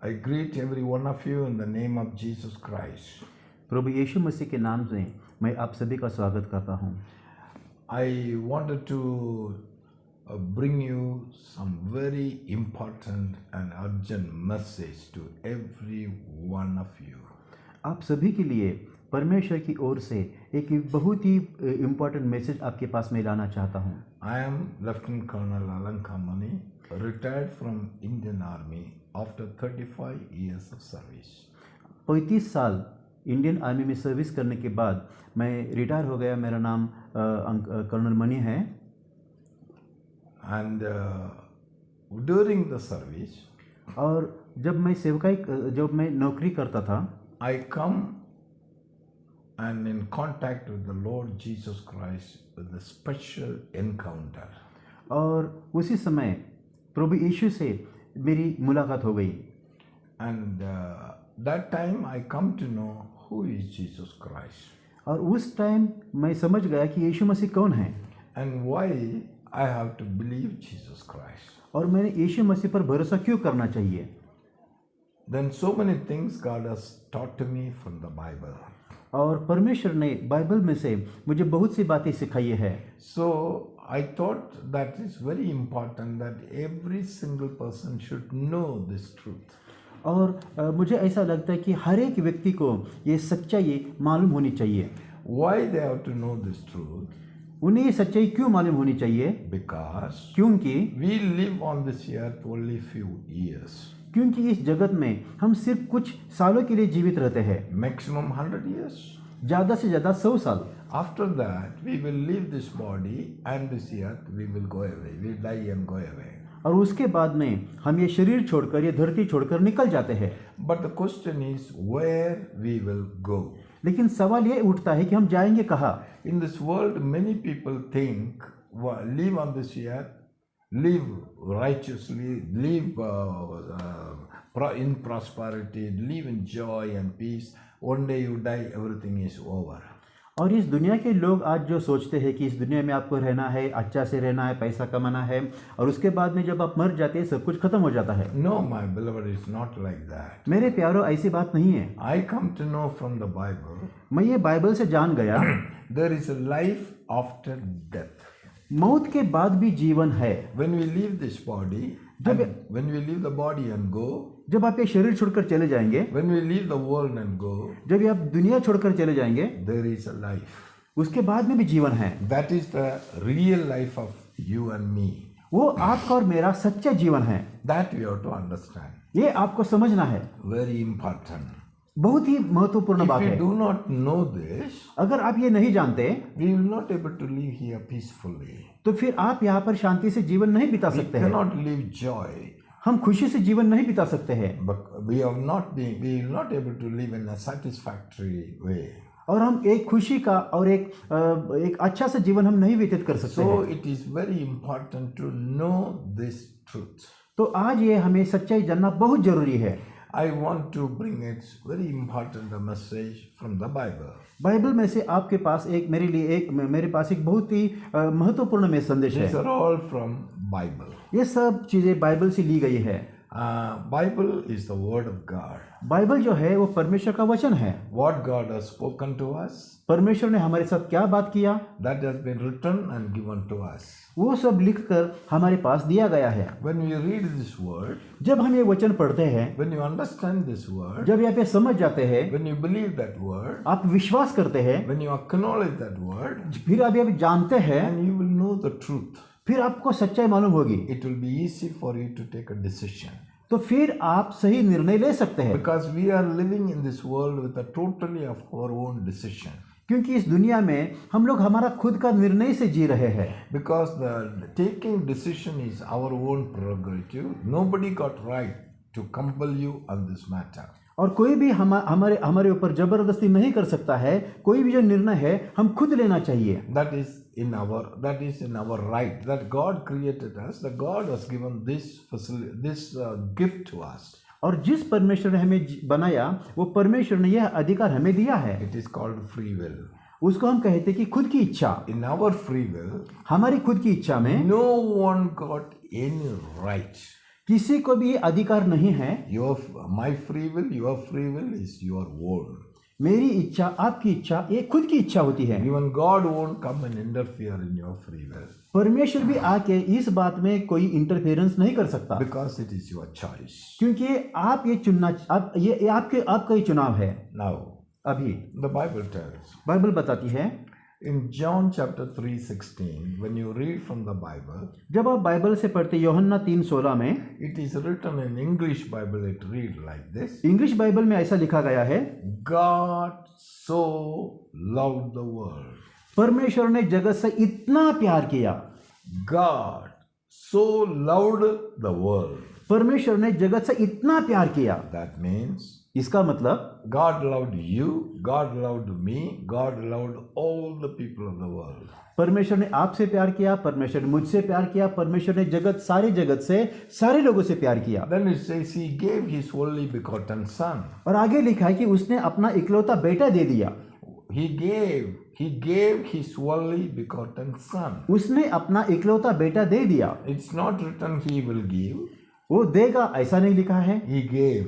I greet every one of you in the name of Jesus Christ. प्रभु यीशु मसीह के नाम से मैं आप सभी का स्वागत करता हूँ। I wanted to bring you some very important and urgent message to every one of you. आप सभी के लिए परमेश्वर की ओर से एक बहुत ही इम्पोर्टेंट मैसेज आपके पास मैं लाना चाहता हूँ। I am Lieutenant Colonel Alanka Mani, retired from Indian Army after 35 years of service. 35 साल इंडियन आर्मी में सर्विस करने के बाद मैं रिटायर हो गया। मेरा नाम कर्नल मनी है। And during the service, और जब मैं नौकरी करता था, I come and in contact with the Lord Jesus Christ with a special encounter. और उसी समय प्रभु यीशु से मेरी मुलाकात हो गई। And that time I come to know who is Jesus Christ और उस टाइम मैं समझ गया कि यीशु मसीह कौन है and why I have to believe Jesus Christ. और मैंने यीशु मसीह पर भरोसा क्यों करना चाहिए। Then so many things God has taught to me from the Bible. और परमेश्वर ने बाइबल में से मुझे बहुत सी बातें सिखाई है। So I thought that it's very important that every single person should know this truth. और मुझे ऐसा लगता है कि हर एक व्यक्ति को ये सच्चाई मालूम होनी चाहिए। Why they have to know this truth? उन्हें ये सच्चाई क्यों मालूम होनी चाहिए? क्योंकि we live on this earth only few years. क्योंकि इस जगत में हम सिर्फ कुछ सालों के लिए जीवित रहते हैं। Maximum 100 years. ज़्यादा से ज़्यादा 100 साल। After that we will leave this body and this earth we will go away. We die and go away. और उसके बाद में हम ये शरीर छोड़कर, ये धरती छोड़कर निकल जाते हैं। But the question is where we will go. लेकिन सवाल ये उठता है कि हम जाएंगे कहाँ? In this world many people think live on this earth, live righteously, live in prosperity, live in joy and peace. One day you die, everything is over. और इस दुनिया के लोग आज जो सोचते हैं कि इस दुनिया में आपको रहना है, अच्छा से रहना है, पैसा कमाना है, और उसके बाद में जब आप मर जाते हैं सब कुछ खत्म हो जाता है। No, my beloved, it's not like that. मेरे प्यारों, ऐसी बात नहीं है। I come to know from the Bible. मैं ये बाइबल से जान गया there is a life after death. मौत के बाद भी जीवन है। When we leave this body, when we leave the body and go, जब आप ये शरीर छोड़कर चले जाएंगे, when we leave the world and go, जब आप दुनिया छोड़कर चले जाएंगे, there is a life. उसके बाद में भी जीवन है। That is the real life of you and me. वो आपका और मेरा सच्चा जीवन है। That we have to understand. ये आपको समझना है। Very important. बहुत ही महत्वपूर्ण बात है। If you do not know this, अगर आप ये नहीं जानते, we will not able to live here peacefully. तो फिर आप यहाँ पर शांति से जीवन नहीं बिता सकते हैं। We cannot live joy. हम खुशी से जीवन नहीं बिता सकते हैं। But we will not able to live in a satisfactory way. और हम एक खुशी का और एक अच्छा सा जीवन हम नहीं व्यतीत कर सकते हैं। So it is very important to know this truth. तो आज ये हमें सच्चाई जानना बहुत जरूरी है। I want to bring it very important a message from the Bible. Bible में से आपके पास मेरे पास एक बहुत ही महत्वपूर्ण में संदेश है। These are all from Bible. ये सब चीजें बाइबल से ली गई है। Bible is the word of God. Bible जो है वो परमेश्वर का वचन है। What God has spoken to us, परमेश्वर ने हमारे साथ क्या बात किया, that has been written and given to us. वो सब लिखकर हमारे पास दिया गया है। When we read this word, जब हम ये वचन पढ़ते हैं, when you understand this word, जब आप ये समझ जाते हैं, when you believe that word, आप विश्वास करते हैं, when you acknowledge that word, फिर आप ये जानते हैं, and you will know the truth. फिर आपको सच्चाई मालूम होगी। It will be easy for you to take a decision. तो फिर आप सही निर्णय ले सकते हैं। Because we are living in this world with a totally of our own decision. क्योंकि इस दुनिया में हम लोग हमारा खुद का निर्णय से जी रहे हैं। Because the taking decision is our own prerogative. Nobody got right to compel you on this matter. और कोई भी हमारे ऊपर जबरदस्ती नहीं कर सकता है। कोई भी जो निर्णय है हम खुद लेना चाहिए। That is in our right. That God created us. That God has given this gift to us. और जिस परमेश्वर ने हमें बनाया, वो परमेश्वर ने यह अधिकार हमें दिया है। It is called free will. उसको हम कहते हैं कि खुद की इच्छा। In our free will, हमारी खुद की इच्छा में no one got any right किसी को भी अधिकार नहीं है। My free will is your own. मेरी इच्छा, आपकी इच्छा, ये खुद की इच्छा होती है। Even God won't come and interfere in your free will परमेश्वर भी आके इस बात में कोई इंटरफेरेंस नहीं कर सकता, because it is your choice. क्योंकि आप ये चुनना, आप ये आपका ही चुनाव है। Now, अभी the Bible tells बाइबल बताती है, in John chapter 3:16, when you read from the Bible, जब आप बाइबल से पढ़ते यूहन्ना 3:16 में, it is written in English Bible, it read like this: English Bible में ऐसा लिखा गया है, God so loved the world. परमेश्वर ने जगत से इतना प्यार किया। God so loved the world. परमेश्वर ने जगत से इतना प्यार किया। That means इसका मतलब God loved you, God loved me, God loved all the people of the world. परमेश्वर ने आपसे प्यार किया, परमेश्वर ने मुझसे प्यार किया, परमेश्वर ने सारे जगत से सारे लोगों से प्यार किया। Then it says he gave his only begotten son. और आगे लिखा है कि उसने अपना इकलौता बेटा दे दिया। He gave his only begotten son. उसने अपना इकलौता बेटा दे दिया। It's not written he will give. वो देगा ऐसा नहीं लिखा है, He gave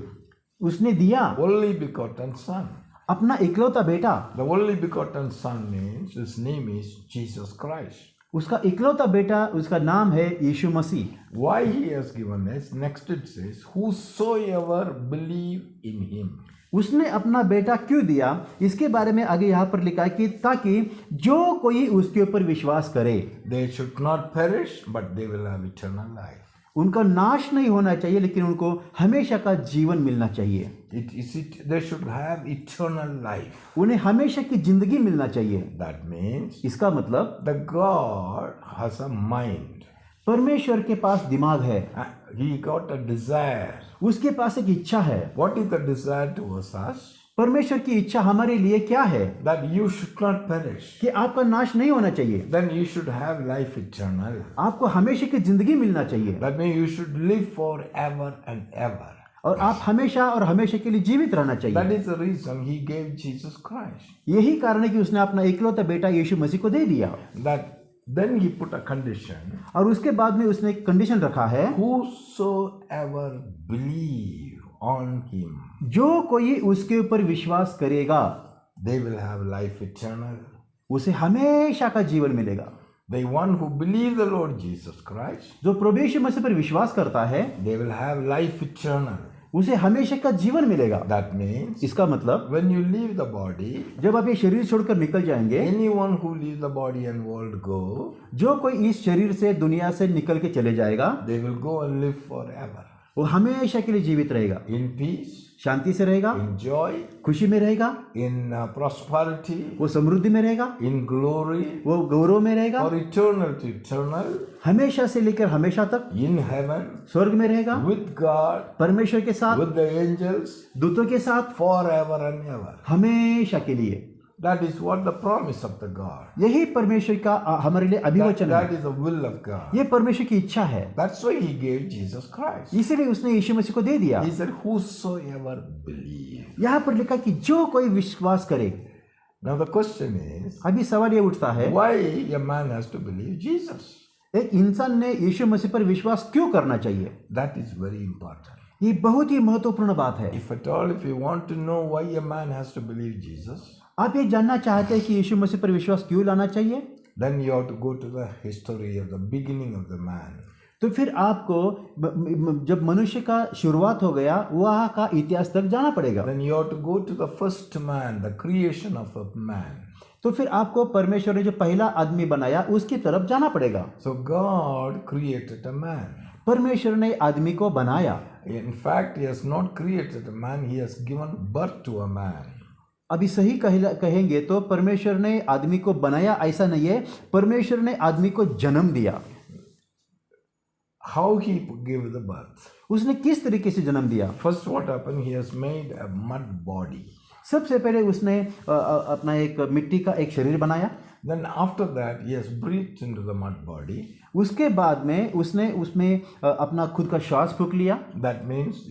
उसने दिया only begotten son. अपना इकलौता बेटा। The only begotten son means his name is Jesus Christ. उसका इकलौता बेटा, उसका नाम है यीशु मसीह। Why he has given us? Next it says, whosoever believe in him. उसने अपना बेटा क्यों दिया, इसके बारे में आगे यहाँ पर लिखा है कि ताकि जो कोई उसके ऊपर विश्वास करे, They should not perish, but they will have eternal life. उनका नाश नहीं होना चाहिए, लेकिन उनको हमेशा का जीवन मिलना चाहिए। They should have eternal life. उन्हें हमेशा की जिंदगी मिलना चाहिए। That means इसका मतलब the God has a mind. परमेश्वर के पास दिमाग है, He got a desire. उसके पास एक इच्छा है। What is the desire towards us? परमेश्वर की इच्छा हमारे लिए क्या है? That you should not perish. कि आपका नाश नहीं होना चाहिए, Then you should have life eternal. आपको हमेशा की जिंदगी मिलना चाहिए, That means you should live forever and ever. और आप हमेशा और हमेशा के लिए जीवित रहना That चाहिए। is the reason he gave Jesus Christ. यही कारण है कि उसने अपना इकलौता बेटा यीशु मसीह को दे दिया। That then he put a condition. और उसके बाद में उसने एक कंडीशन रखा है, Whosoever believe on him, जो कोई उसके ऊपर विश्वास करेगा they will have life eternal. उसे हमेशा का जीवन मिलेगा। The one who believe the Lord Jesus Christ, जो प्रभु यीशु मसीह पर विश्वास करता है, they will have life eternal. उसे हमेशा का जीवन मिलेगा। That means इसका मतलब when you leave the body, जब आप ये शरीर छोड़कर निकल जाएंगे, anyone who leave the body and world go, जो कोई इस शरीर से दुनिया से निकल के चले जाएगा, they will go and live forever. वो हमेशा के लिए जीवित रहेगा, In peace, शांति से रहेगा, in joy, खुशी में रहेगा, in prosperity, वो समृद्धि में रहेगा, in glory, वो गौरव में रहेगा, or eternal to eternal, हमेशा से लेकर हमेशा तक in heaven, स्वर्ग में रहेगा, with God, परमेश्वर के साथ, with the angels, दूतों के साथ, forever and ever. हमेशा के लिए। That is what the promise of the God. यही परमेश्वर का हमारे लिए अभिवचन That है, is the will of God. ये परमेश्वर की इच्छा है। That's why he gave Jesus Christ. इसीलिए उसने यीशु मसीह को दे दिया। He said, whosoever believe. यहाँ पर लिखा कि जो कोई विश्वास करे। Now the question is, अभी सवाल ये उठता है, why a man has to believe Jesus? एक इंसान ने यीशु मसीह पर विश्वास क्यों करना चाहिए? That is very important. ये बहुत ही महत्वपूर्ण बात है। If at all, if you want to know why a man has to believe Jesus, आप ये जानना चाहते हैं कि यीशु मसीह पर विश्वास क्यों लाना चाहिए, then you have to go to the history of the beginning of the man. तो फिर आपको जब मनुष्य का शुरुआत हो गया वहाँ का इतिहास तक जाना पड़ेगा। Then you have to go to the first man, the creation of a man. तो फिर आपको परमेश्वर ने जो पहला आदमी बनाया उसकी तरफ जाना पड़ेगा। So God created a man. परमेश्वर ने आदमी को बनाया। In fact, he has not created a man, he has given birth to a man. अभी सही कहेंगे तो परमेश्वर ने आदमी को बनाया ऐसा नहीं है, परमेश्वर ने आदमी को जन्म दिया। How he gave the birth? उसने किस तरीके से जन्म दिया? First what happened, he has made a mud body. सबसे पहले उसने अपना एक मिट्टी का एक शरीर बनाया। Then after that he has breathed into the mud body. उसके बाद में उसने उसमें अपना खुद का श्वास फूंक लिया। That means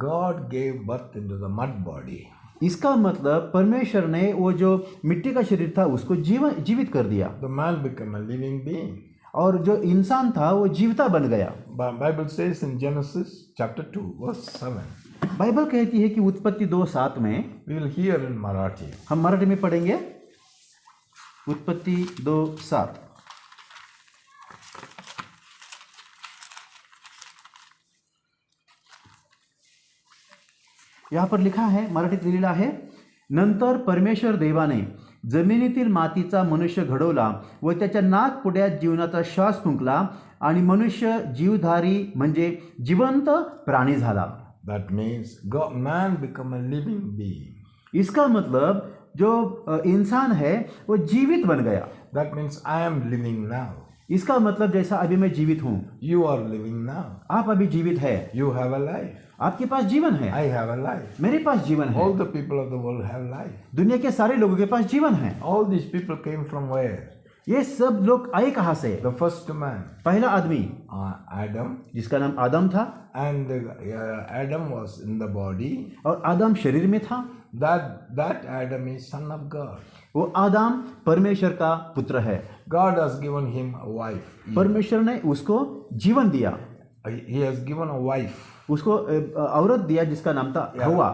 God gave birth into the mud body. इसका मतलब परमेश्वर ने वो जो मिट्टी का शरीर था उसको जीवित कर दिया। The man became a living being. और जो इंसान था वो जीवता बन गया। Bible says in Genesis chapter 2 verse 7. Bible कहती है कि उत्पत्ति 2:7 में, We will hear in Marathi. हम मराठी में पढ़ेंगे, उत्पत्ति 2:7। यहाँ पर लिखा है, मराठीत लिहिलेलं आहे, नंतर परमेश्वर देवाने जमिनीतील मातीचा मनुष्य घडवला व त्याच्या नाकपुड्यात जीवनाचा श्वास फुंकला आणि मनुष्य जीवधारी म्हणजे जिवंत प्राणी झाला। That means man become a living being. इसका मतलब जो इंसान है वो जीवित बन गया। That means I am living now. इसका मतलब जैसा अभी मैं जीवित हूँ, You are living now. आप अभी जीवित है, You have a life. आपके पास जीवन है, I have a life. मेरे पास जीवन है, All the people of the world have life. दुनिया के सारे लोगों के पास जीवन है। All these people came from where? ये सब लोग आए कहाँ से? The first man, पहला आदमी Adam, जिसका नाम आदम था, and Adam was in the body. और आदम शरीर में था। That Adam is son of God. वो आदम परमेश्वर का पुत्र है। God has given him a wife. परमेश्वर ने उसको जीवन दिया, He has given a wife. उसको औरत दिया जिसका नाम था हवा,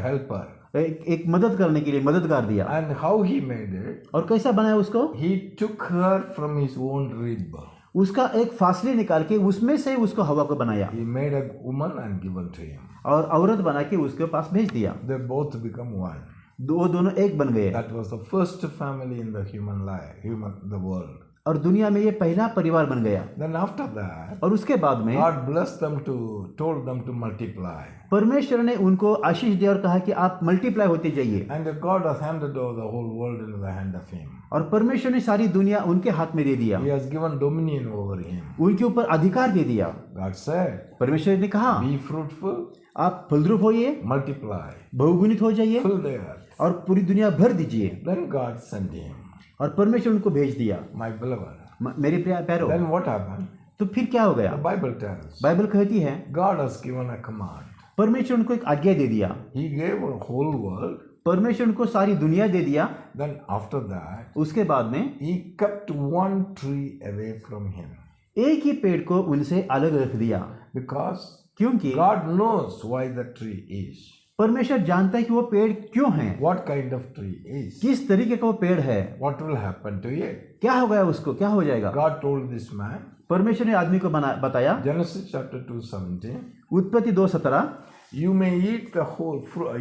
Helper. एक मदद करने के लिए मददगार दिया। And how he made it? और कैसा बनाया उसको? He took her from his own rib. उसका एक फासले निकाल के उसमें से उसको हवा को बनाया He made a woman and given to him. और औरत बना के उसके पास भेज दिया। They both become one. दोनों एक बन गए। That was the first family in the human life, the world. और दुनिया में ये पहला परिवार बन गया। Then after that, और उसके बाद में God blessed them told them to multiply. परमेश्वर ने उनको आशीष दिया और कहा कि आप मल्टीप्लाई होते जाइए। And God has handed over the whole world into the hand of him. और परमेश्वर ने सारी दुनिया उनके हाथ में दे दिया, He has given dominion over him. उनके ऊपर अधिकार दे दिया। God said, परमेश्वर ने कहा, be fruitful, आप फलद्रुप होइए, multiply, बहुगुणित हो जाइए fill the earth. और पूरी दुनिया भर दीजिए। Then God sent him. और परमेश्वर उनको भेज दिया। My beloved. मेरे प्यारो, Then what happened? तो फिर क्या हो गया? The Bible tells. बाइबल कहती है God has given a command. परमेश्वर उनको एक आज्ञा दे दिया, He gave a whole world. परमेश्वर उनको सारी दुनिया दे दिया। Then after that, उसके बाद में he kept one tree away from him. एक ही पेड़ को उनसे अलग रख दिया, Because क्योंकि God knows why the tree is. परमेश्वर जानता है कि वो पेड़ क्यों है, What kind of tree is. किस तरीके का वो पेड़ है, What will happen to it. क्या हो गया उसको, क्या हो जाएगा। God told this man. परमेश्वर ने आदमी को बताया, Genesis chapter 2:17. उत्पत्ति 2:17, You may eat the whole fruit.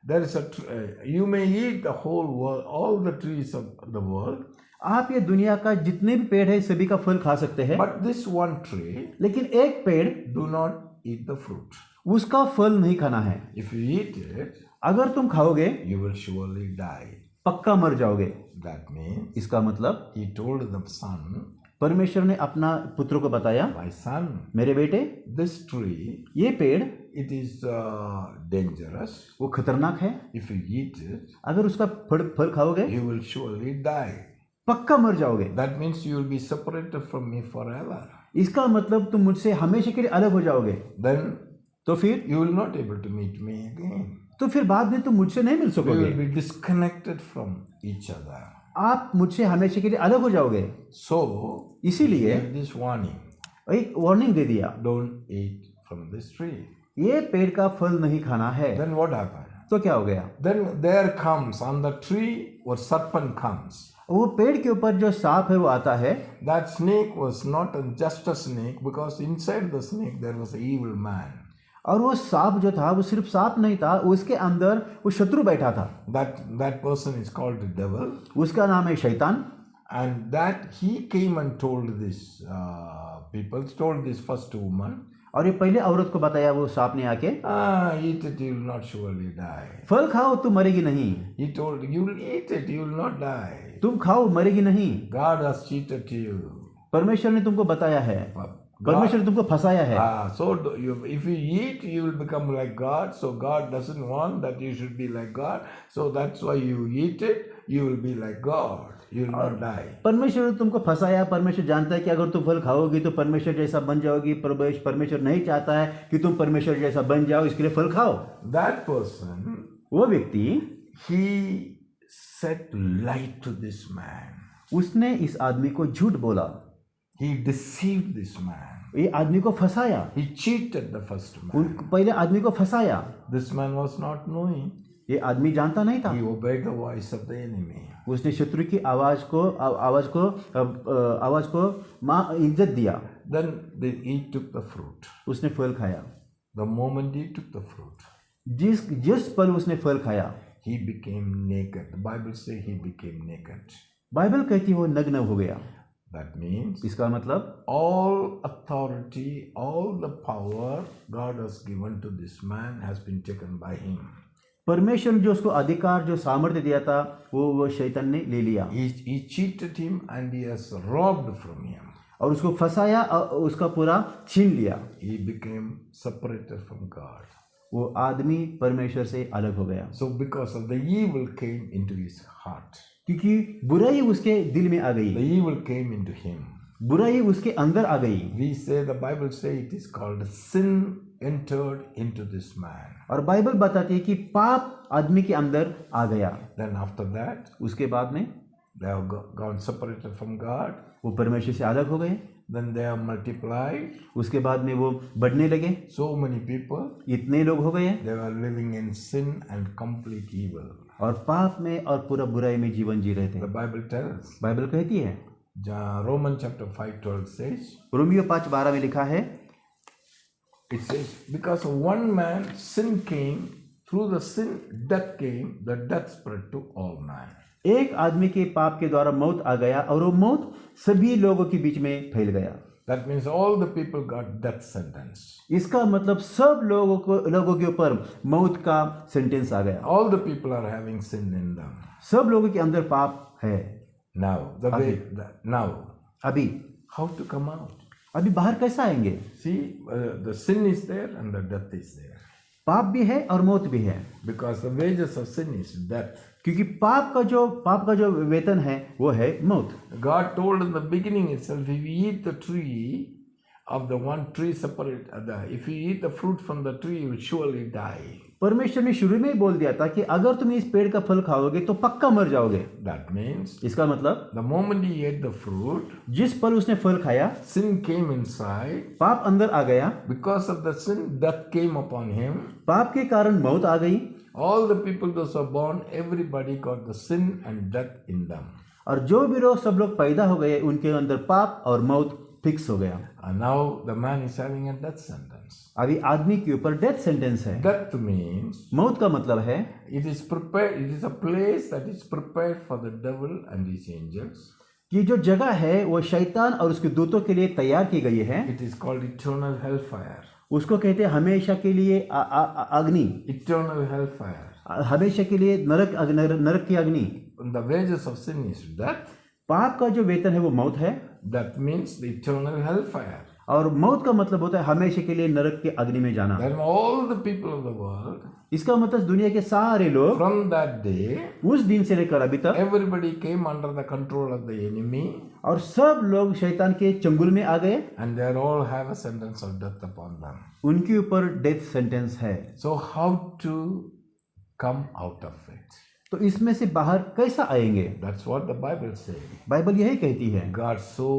There is you may eat the whole world, all the trees of the world. आप ये दुनिया का जितने भी पेड़ है सभी का फल खा सकते हैं, But this one tree, लेकिन एक पेड़ do not eat the fruit. उसका फल नहीं खाना है। If you eat it, अगर तुम खाओगे you will surely die. पक्का मर जाओगे। That means इसका मतलब he told the son, परमेश्वर ने अपना पुत्र को बताया, my son, मेरे बेटे, this tree, ये पेड़ it is dangerous. वो खतरनाक है, If you eat it, अगर उसका फल खाओगे you will surely die. पक्का मर जाओगे। That means you will be separated from me forever. इसका मतलब तुम मुझसे हमेशा के लिए अलग हो जाओगे। Then तो फिर you will not able to meet me again. तो फिर बाद में तुम मुझसे नहीं मिल We सकोगे, will be disconnected from each other. आप मुझसे हमेशा के लिए अलग हो जाओगे। So, इसीलिए give this warning. एक वार्निंग दे दिया, Don't eat from this tree. ये पेड़ का फल नहीं खाना है। Then what happened? तो क्या हो गया? Then there comes on the tree or serpent comes. वो पेड़ के ऊपर जो सांप है वो आता है। That snake was not just a snake because inside the snake there was an evil man. और वो सांप जो था वो सिर्फ सांप नहीं था, उसके अंदर वो शत्रु बैठा था। That person is called the devil. उसका नाम है शैतान। And that he came and told this told this first woman. और ये पहले औरत को बताया वो सांप ने आके, Eat it, you will not surely die. फल खाओ तुम मरेगी नहीं। He told, you will eat it, you will not die. तुम खाओ मरेगी नहीं। God has cheated you. परमेश्वर ने तुमको बताया है, परमेश्वर ने तुमको फंसाया है। So if you eat, you will become like God. So God doesn't want that you should be like God. So that's why you eat it, you will be like God. You will not die. परमेश्वर ने तुमको फंसाया। परमेश्वर जानता है कि अगर तुम फल खाओगी तो परमेश्वर जैसा बन जाओगी। परमेश्वर नहीं चाहता है कि तुम परमेश्वर जैसा बन जाओ, इसके लिए फल खाओ। That person, वो व्यक्ति he set light to this man. उसने इस आदमी को झूठ बोला, He deceived this man. ये आदमी को फंसाया, He cheated the first man. पहले आदमी को फंसाया। This man was not knowing. ये आदमी जानता नहीं था, He obeyed the voice of the enemy. उसने शत्रु की आवाज को इज्जत दिया। Then he took the fruit. उसने फल खाया। The moment he took the fruit, जिस पल उसने फल खाया, he became naked. The Bible says he became naked. Bible कहती है वो नग्न हो गया। That means इसका मतलब all authority, all the power God has given to this man has been taken by him. परमेश्वर ने जो उसको अधिकार, जो सामर्थ्य दिया था, वो शैतान ने ले लिया He cheated him and he has robbed from him. और उसको फंसाया और उसका पूरा छीन लिया। He became separated from God. वो आदमी परमेश्वर से अलग हो गया, So because of the evil came into his heart. क्योंकि बुराई उसके दिल में आ The गई, evil came into him. बुराई उसके अंदर आ गई। We say, the Bible says it is called sin entered into this man. और बाइबल बताती है कि पाप आदमी के अंदर आ गया। Then after that, उसके बाद में they have gone separated from God. वो परमेश्वर से अलग हो गए। Then they have multiplied. उसके बाद में वो बढ़ने लगे, So many people, इतने लोग हो गए they were living in sin and complete evil. और पाप में और पूरा बुराई में जीवन जी रहे थे। The Bible tells, बाइबल कहती है, Romans chapter 5:12 says, रोमियो 5:12 में लिखा है, it says, because of one man sin came, through the sin death came, the death spread to all men. एक आदमी के पाप के द्वारा मौत आ गया और वो मौत सभी लोगों के बीच में फैल गया। That means all the people got death sentence. इसका मतलब सब लोगों के ऊपर मौत का सेंटेंस आ गया। All the people are having sin in them. सब लोगों के अंदर पाप है। Now, now, अभी how to come out? अभी बाहर कैसे आएंगे? See, the sin is there and the death is there. पाप भी है और मौत भी है, Because the wages of sin is death. क्योंकि पाप का जो वेतन है वो है मौत। God told in the beginning itself, if you eat the tree of the one tree separate, if you eat the fruit from the tree, you will surely die. परमेश्वर ने शुरू में ही बोल दिया था कि अगर तुम इस पेड़ का फल खाओगे तो पक्का मर जाओगे। That means, इसका मतलब the moment he ate the fruit, जिस पल उसने फल खाया, sin came inside. पाप अंदर आ गया। Because of the sin, death came upon him. पाप के कारण मौत आ गई All the people those who are born, everybody got the sin and death in them. और जो भी लोग सब लोग पैदा हो गए उनके अंदर पाप और मौत फिक्स हो गया। And now the man is having a death sentence. अभी आदमी के ऊपर डेथ सेंटेंस है। Death means मौत का मतलब है it is prepared, it is a place that is prepared for the devil and his angels. कि जो जगह है वो शैतान और उसके दूतों के लिए तैयार की गई है। It is called eternal hellfire. उसको कहते हैं हमेशा के लिए अग्नि, Eternal hellfire. हमेशा के लिए नरक की अग्नि। And the wages of sin is death. पाप का जो वेतन है वो मौत है That means the eternal hellfire. और मौत का मतलब होता है हमेशा के लिए नरक के अग्नि में जाना। Then all the people of the world, इसका मतलब दुनिया के सारे लोग from that day, उस दिन से लेकर अभी तक everybody came under the control of the enemy, और सब लोग शैतान के चंगुल में आ गए। and they all have a sentence of death upon them. उनके ऊपर डेथ सेंटेंस है। So how to come out of it? तो इसमें से बाहर कैसा आएंगे? That's what the Bible says. Bible यही कहती है, God so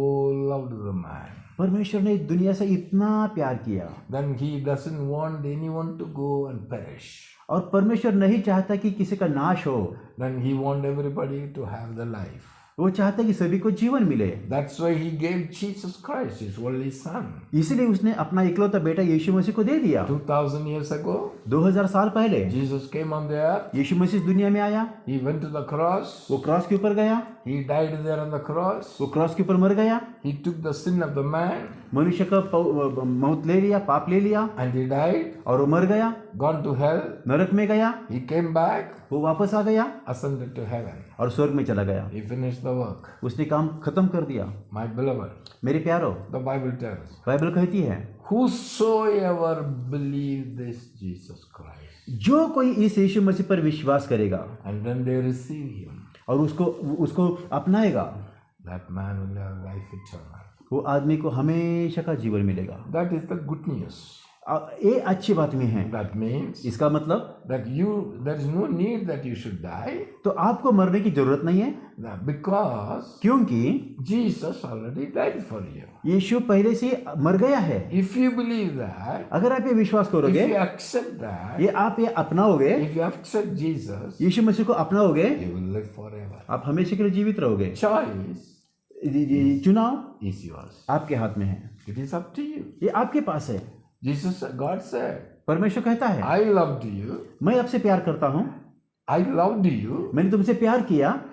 loved the man. परमेश्वर ने दुनिया से इतना प्यार किया Then he doesn't want anyone to go and perish. और परमेश्वर नहीं चाहता कि किसी का नाश हो, Then he wants everybody to have the life. वो चाहता है कि सभी को जीवन मिले। That's why he gave Jesus Christ, his only son. इसलिए उसने अपना इकलौता बेटा यीशु मसीह को दे दिया। 2000 years ago, 2000 साल पहले Jesus came on the earth. यीशु मसीह इस दुनिया में आया, He went to the cross. वो क्रॉस के ऊपर गया, He died there on the cross. वो क्रॉस के ऊपर मर गया, He took the sin of the man मनुष्य का मौत ले लिया, पाप ले लिया and he died, और वो मर गया, gone to hell. नरक में गया, He came back, वो वापस आ गया ascended to heaven. और स्वर्ग में चला गया। He finished the work. उसने काम खत्म कर दिया। My beloved, मेरे प्यारो, the Bible tells, बाइबल कहती है, whosoever believe this Jesus Christ, जो कोई इस यीशु मसीह पर विश्वास करेगा and then they receive him, और उसको अपनाएगा, that man will have life eternal. वो आदमी को हमेशा का जीवन मिलेगा। That is the good news. ये अच्छी बात में है। That means इसका मतलब that there is no need that you should die, तो आपको मरने की जरूरत नहीं है, because क्योंकि Jesus already died for you. यीशु पहले से मर गया है। If you believe that, अगर आप ये विश्वास if करोगे, you accept that, ये आप ये अपनाओगे, if you accept Jesus, यीशु मसीह को अपनाओगे, you will live forever. आप हमेशा के लिए जीवित रहोगे। Choice चुनाव is yours. आपके हाथ में है, It is up to you. ये आपके पास है। Jesus, God said, परमेश्वर कहता है, I loved you. मैं आपसे प्यार करता हूँ, I loved you. मैंने तुमसे प्यार किया,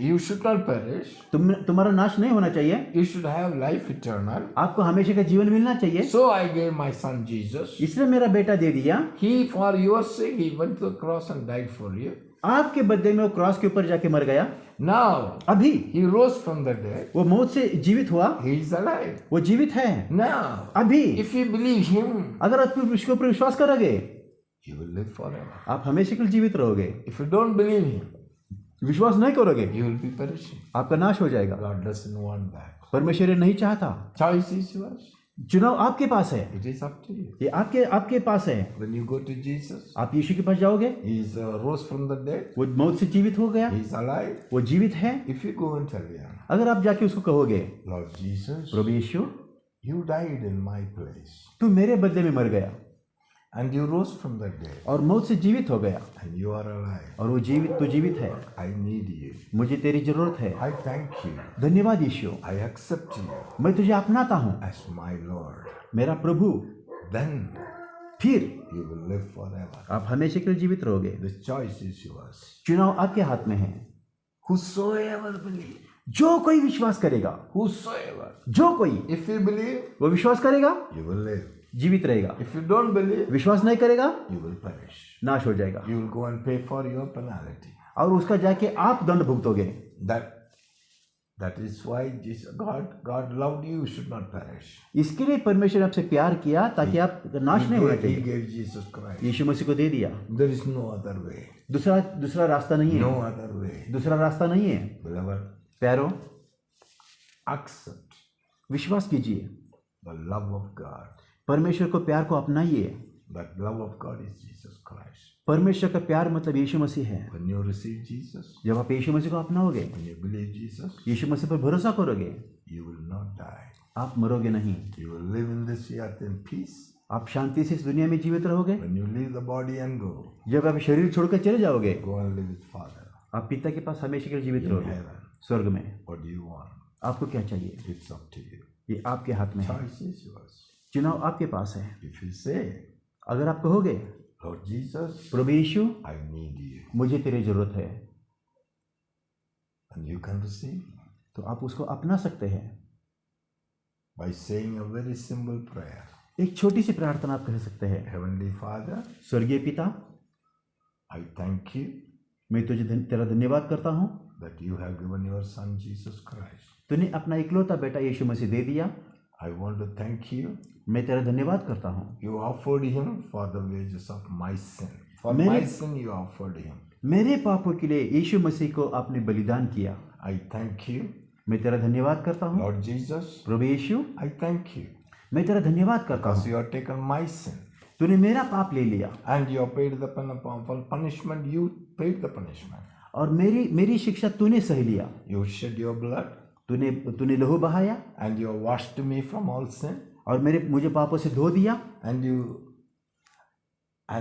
You should not perish. तुम्हारा नाश नहीं होना चाहिए, You should have life eternal. आपको हमेशा का जीवन मिलना चाहिए। So I gave my son Jesus. इसलिए मेरा बेटा दे दिया। He, for your sake, he went to the cross and died for you. आपके बदले में वो क्रॉस के ऊपर जाके मर गया। Now अभी he rose from the dead. वो मौत से जीवित हुआ, He is alive. वो जीवित है। Now, अभी if you believe him, अगर आप उसके ऊपर विश्वास करोगे, you will live forever. आप हमेशा के लिए जीवित रहोगे। If you don't believe him, विश्वास नहीं करोगे, you will be perishing. आपका नाश हो जाएगा। God doesn't want that. परमेश्वर ये नहीं चाहता। Choice is yours. चुनाव आपके पास है, It is up to you. ये आपके पास है। When you go to Jesus, आप यीशु के पास जाओगे, he is rose from the dead. वो मौत से जीवित हो गया, He is alive. वो जीवित है। If you go and tell him, अगर आप जाके उसको कहोगे, Lord Jesus, Prabhu Yeshu, you died in my place, तू मेरे बदले में मर गया and you rose from the dead, और मौत से जीवित हो गया, and you are alive. और वो जीवित है। I need you. मुझे तेरी जरूरत है। I thank you. धन्यवाद यीशु, I accept you मैं तुझे अपनाता हूँ, as my Lord. मेरा प्रभु। Then फिर you will live forever. आप हमेशा के लिए जीवित रहोगे। The choice is yours. चुनाव आपके हाथ में है। Whosoever believe, जो कोई विश्वास करेगा, whosoever, जो कोई if you believe, वो विश्वास करेगा, you will live. जीवित रहेगा। If you don't believe, विश्वास नहीं करेगा, you will perish. नाश हो जाएगा, You will go and pay for your penalty. और उसका जाके आप दंड भुगतोगे। That is why Jesus, God loved you, you should not perish. इसके लिए परमेश्वर ने आपसे प्यार किया ताकि आप नाश नहीं होना He चाहिए। gave Jesus Christ. यीशु मसीह को दे दिया। There is no other way. दूसरा रास्ता नहीं है, No other way. दूसरा रास्ता नहीं है। Beloved, प्यारो, accept विश्वास कीजिए, the love of God. परमेश्वर को प्यार को अपनाइए। That love of God is Jesus Christ. परमेश्वर का प्यार मतलब यीशु मसीह है। When you receive Jesus, जब आप यीशु मसीह को अपनाओगे, when you believe Jesus, यीशु मसीह पर भरोसा करोगे, you will not die. आप मरोगे नहीं। You will live in this earth in peace. आप शांति से इस दुनिया में जीवित रहोगे। When you leave the body and go, जब आप शरीर छोड़कर चले जाओगे, go and live with Father. आप पिता के पास हमेशा के लिए जीवित In रहोगे heaven. स्वर्ग में। What do you want? आपको क्या चाहिए, It's up to you. ये आपके हाथ में है। Choice is yours. चुनाव आपके पास है। If you say, अगर आप कहोगे, Lord Jesus, Prabhu Yeshu, I need you, मुझे तेरी जरूरत है, and you can receive तो आप उसको अपना सकते हैं। by saying a very simple prayer. एक छोटी सी प्रार्थना आप कह सकते हैं। Heavenly Father, स्वर्गीय पिता, I thank you मैं तुझे तेरा धन्यवाद करता हूँ, that you have given your Son Jesus Christ. तूने अपना इकलौता बेटा यीशु मसीह दे दिया। I want to thank you. मैं तेरा धन्यवाद करता हूँ। You offered him for the wages of my sin. For Many- my sin you offered him. मेरे पापों के लिए यीशु मसीह को आपने बलिदान किया। I thank you. मैं तेरा धन्यवाद करता हूँ। Lord Jesus, Prabhu Yeshu, I thank you मैं तेरा धन्यवाद करता because हूँ, you have taken my sin तूने मेरा पाप ले लिया and you have paid the for punishment. You paid the punishment. और मेरी शिक्षा तूने सह लिया। You shed your blood तूने लहू बहाया and you have washed me from all sin और मुझे पापों से धो दिया and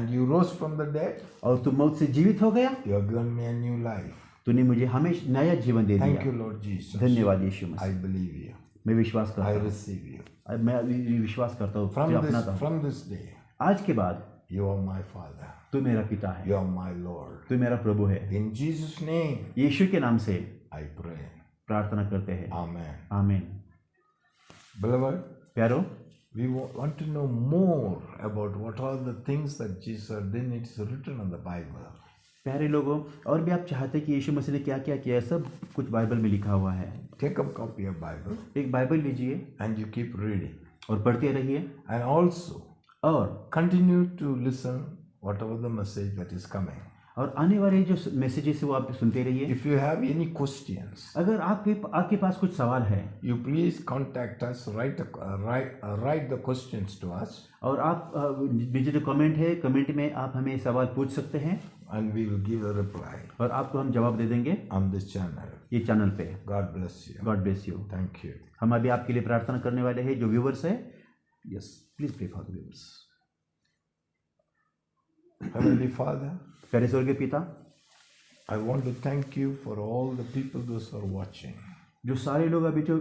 you rose from the dead. और तू मौत से जीवित हो गया। You have given me a new life. तूने मुझे हमेशा नया जीवन दे Thank दिया। you, Lord Jesus. धन्यवाद यीशु I मसीह, believe you. मैं विश्वास I करता हूँ, receive you. मैं विश्वास करता हूँ, तुझे अपनाता हूँ। From this day, आज के बाद you are my Father. तू मेरा पिता है, You are my Lord. तू मेरा प्रभु है। In Jesus' name, यीशु के नाम से I pray. प्रार्थना करते हैं, Amen. आमीन। Beloved, प्यारो, we want to know more about what are the things that Jesus did. It's written in the Bible. प्यारे लोगों, और भी आप चाहते हैं कि यीशु मसीह ने क्या क्या किया, सब कुछ बाइबल में लिखा हुआ है। Take a copy of Bible एक बाइबल लीजिए and you keep reading. और पढ़ते रहिए, And also और continue to listen whatever the message that is coming. और आने वाले जो मैसेजेस है वो आप सुनते रहिए। If you have any questions, अगर आपके पास कुछ सवाल है you please contact us. Write the questions to us, और आप नीचे जो कमेंट है, कमेंट में आप हमें सवाल पूछ सकते हैं and we will give a reply और आपको हम जवाब दे देंगे on this channel. ये चैनल पे। God bless you. God bless you. Thank you. हम अभी आपके लिए प्रार्थना करने वाले हैं जो व्यूवर्स है। Yes, please pray for the viewers. Heavenly Father, प्यारे स्वर्गीय पिता, I want to thank you for all the people those who are watching, जो सारे लोग अभी जो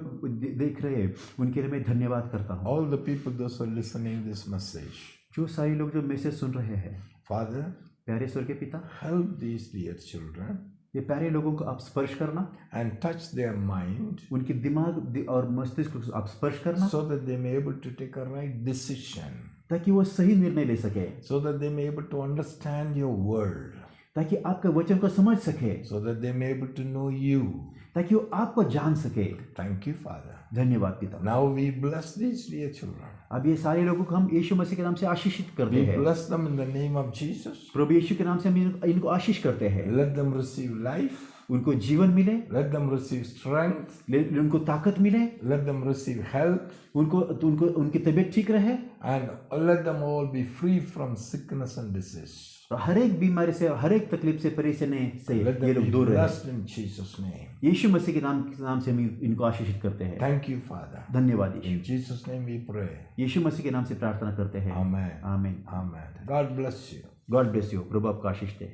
देख रहे हैं उनके लिए मैं धन्यवाद करता हूँ। all the people those who are listening this message. जो सारे लोग जो मैसेज सुन रहे हैं, Father, प्यारे स्वर्गीय पिता, help these dear children ये प्यारे लोगों को आप स्पर्श करना, and touch their mind उनके दिमाग और मस्तिष्क को आप स्पर्श करना, so that they may able to take a right decision, ताकि वो सही निर्णय ले सके, so that they may able to understand your word, ताकि आपके वचन को समझ सके, so that they may able to know you. ताकि वो आपको जान सके। Thank you, Father. धन्यवाद पिता। Now we bless these dear children. अब ये सारे लोगों को हम यीशु मसीह के नाम से आशीषित करते We हैं। bless them in the name of Jesus. प्रभु यीशु के नाम से हम इनको आशीष करते हैं। Let them receive life. उनको जीवन मिले, Let them receive strength. उनको ताकत मिले, Let them receive health. उनको उनकी तबीयत ठीक रहे And let them all be free from sickness and disease. और हर एक बीमारी से, हर एक तकलीफ से, परेशानी से Let ये them लोग be दूर रहे। blessed in Jesus' name. यीशु मसीह के नाम से हम इनको आशीषित करते हैं। Thank you, Father. धन्यवाद यीशु। In Jesus' name we pray. यीशु मसीह के नाम से प्रार्थना करते हैं। Amen. आमीन। Amen. God bless you. God bless you. प्रभु आपका आशीष दे।